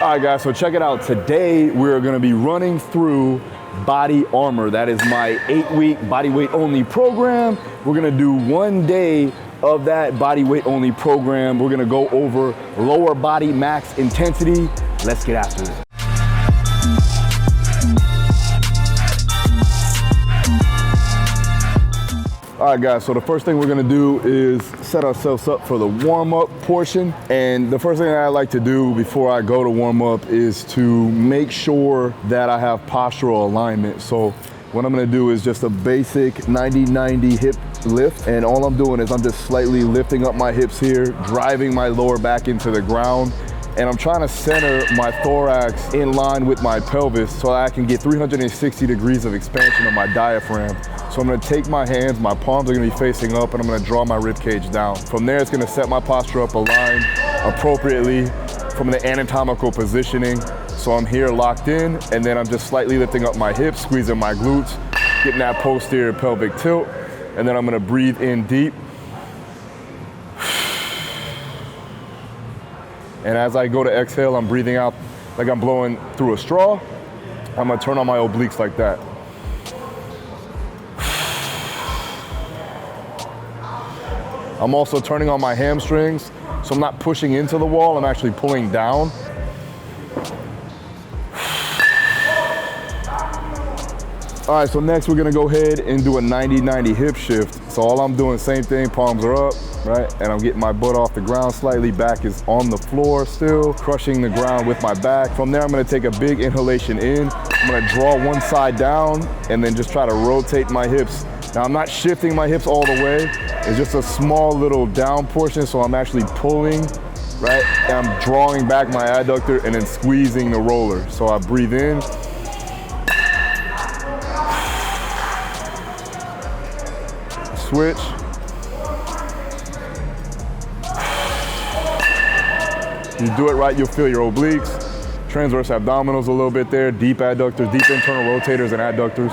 All right, guys, so check it out. Today, we're gonna be running through Body Armor. That is my 8-week bodyweight only program. We're gonna do 1 day of that bodyweight only program. We're gonna go over lower body max intensity. Let's get after it. All right, guys, so the first thing we're gonna do is set ourselves up for the warm-up portion. And the first thing that I like to do before I go to warm-up is to make sure that I have postural alignment. So what I'm gonna do is just a basic 90-90 hip lift. And all I'm doing is I'm just slightly lifting up my hips here, driving my lower back into the ground. And I'm trying to center my thorax in line with my pelvis so I can get 360 degrees of expansion of my diaphragm. So I'm gonna take my hands, my palms are gonna be facing up, and I'm gonna draw my rib cage down. From there, it's gonna set my posture up aligned appropriately from the anatomical positioning. So I'm here locked in, and then I'm just slightly lifting up my hips, squeezing my glutes, getting that posterior pelvic tilt, and then I'm gonna breathe in deep. And as I go to exhale, I'm breathing out like I'm blowing through a straw. I'm gonna turn on my obliques like that. I'm also turning on my hamstrings, so I'm not pushing into the wall, I'm actually pulling down. All right, so next we're gonna go ahead and do a 90-90 hip shift. So all I'm doing, same thing, palms are up, right? And I'm getting my butt off the ground slightly, back is on the floor still, crushing the ground with my back. From there, I'm gonna take a big inhalation in. I'm gonna draw one side down and then just try to rotate my hips. Now I'm not shifting my hips all the way. It's just a small little down portion, so I'm actually pulling, right? And I'm drawing back my adductor and then squeezing the roller. So I breathe in. Switch. You do it right, you'll feel your obliques, transverse abdominals a little bit there, deep adductors, deep internal rotators and adductors.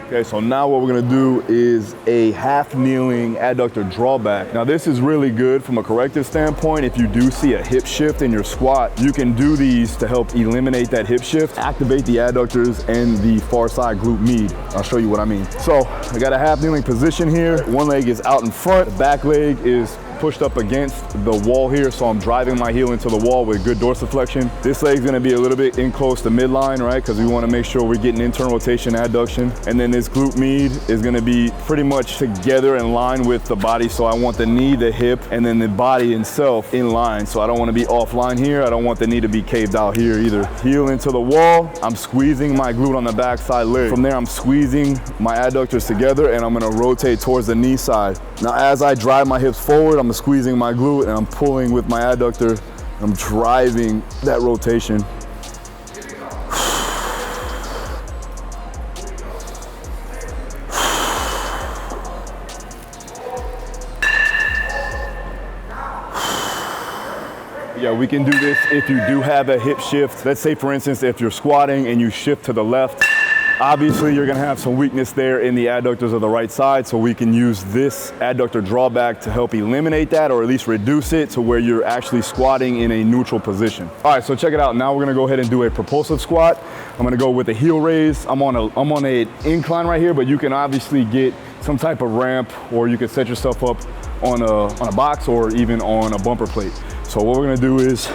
Okay, so now what we're gonna do is a half kneeling adductor drawback. Now this is really good from a corrective standpoint. If you do see a hip shift in your squat, you can do these to help eliminate that hip shift, activate the adductors and the far side glute med. I'll show you what I mean. So I got a half kneeling position here. One leg is out in front, the back leg is pushed up against the wall here, so I'm driving my heel into the wall with good dorsiflexion. This leg's gonna be a little bit in close to midline, right? Because we wanna make sure we're getting internal rotation, adduction. And then this glute med is gonna be pretty much together in line with the body. So I want the knee, the hip, and then the body itself in line. So I don't wanna be offline here. I don't want the knee to be caved out here either. Heel into the wall. I'm squeezing my glute on the backside leg. From there, I'm squeezing my adductors together and I'm gonna rotate towards the knee side. Now, as I drive my hips forward, I'm squeezing my glute and I'm pulling with my adductor. I'm driving that rotation. Yeah, we can do this if you do have a hip shift. Let's say, for instance, if you're squatting and you shift to the left, obviously you're gonna have some weakness there in the adductors of the right side, so we can use this adductor drawback to help eliminate that, or at least reduce it to where you're actually squatting in a neutral position. All right, so check it out. Now we're gonna go ahead and do a propulsive squat. I'm gonna go with a heel raise. I'm on an incline right here, but you can obviously get some type of ramp, or you can set yourself up on a box or even on a bumper plate. So what we're gonna do is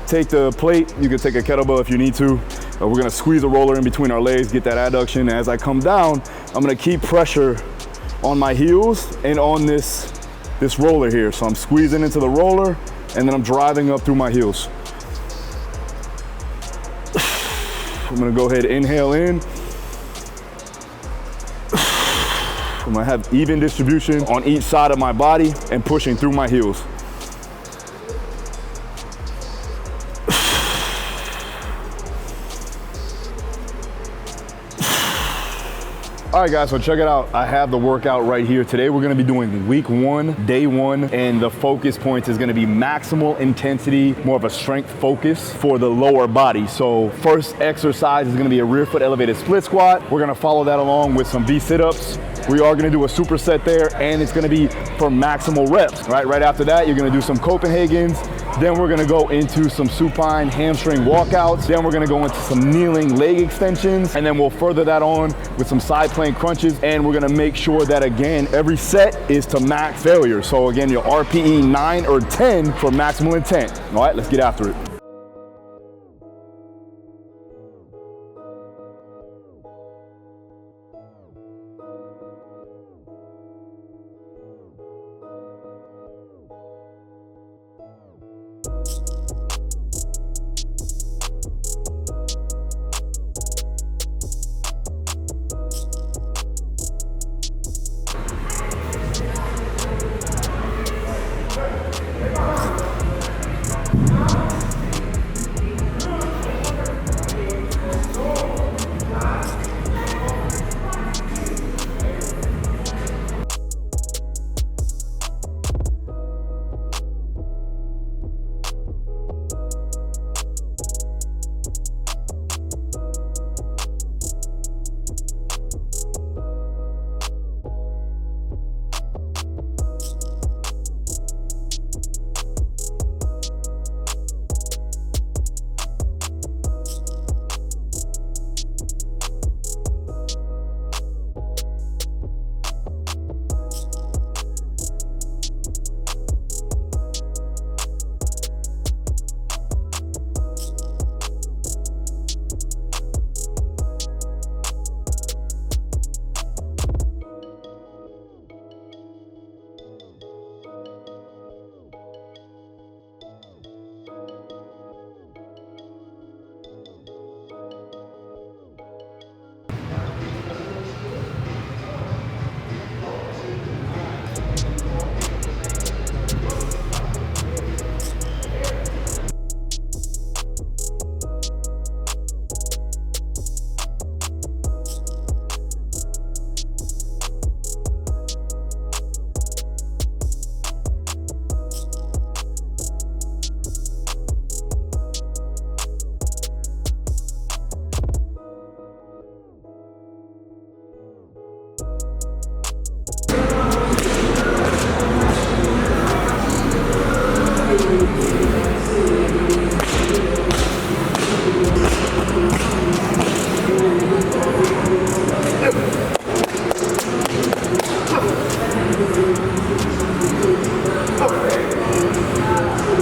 take the plate. You can take a kettlebell if you need to. We're gonna squeeze a roller in between our legs, get that adduction. As I come down, I'm gonna keep pressure on my heels and on this roller here. So I'm squeezing into the roller and then I'm driving up through my heels. I'm gonna go ahead and inhale in. I'm gonna have even distribution on each side of my body and pushing through my heels. All right, guys, so check it out. I have the workout right here. Today, we're gonna be doing week 1, day 1, and the focus point is gonna be maximal intensity, more of a strength focus for the lower body. So first exercise is gonna be a rear foot elevated split squat. We're gonna follow that along with some V sit-ups. We are gonna do a superset there, and it's gonna be for maximal reps, right? Right after that, you're gonna do some Copenhagen's, then we're gonna go into some supine hamstring walkouts, then we're gonna go into some kneeling leg extensions, and then we'll further that on with some side plank crunches, and we're gonna make sure that, again, every set is to max failure. So again, your RPE 9 or 10 for maximal intent. All right, let's get after it.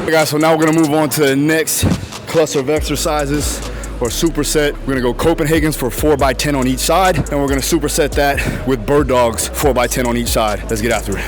Guys, so now we're gonna move on to the next cluster of exercises or superset. We're gonna go Copenhagen's for 4x10 on each side, and we're gonna superset that with bird dogs 4x10 on each side. Let's get after it.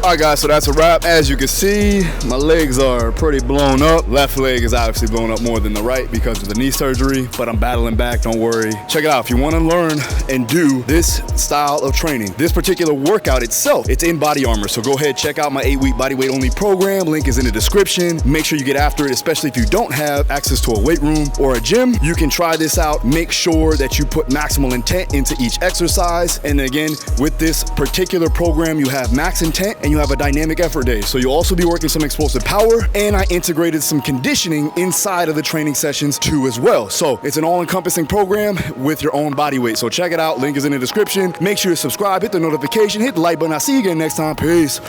All right, guys, so that's a wrap. As you can see, my legs are pretty blown up. Left leg is obviously blown up more than the right because of the knee surgery, but I'm battling back, don't worry. Check it out. If you want to learn and do this style of training, this particular workout itself, it's in Body Armor. So go ahead, check out my 8-week bodyweight only program. Link is in the description. Make sure you get after it, especially if you don't have access to a weight room or a gym. You can try this out. Make sure that you put maximal intent into each exercise. And again, with this particular program, you have max intent and you have a dynamic effort day. So you'll also be working some explosive power, and I integrated some conditioning inside of the training sessions too as well. So it's an all-encompassing program with your own body weight. So check it out. Link is in the description. Make sure you subscribe, hit the notification, hit the like button. I'll see you again next time. Peace.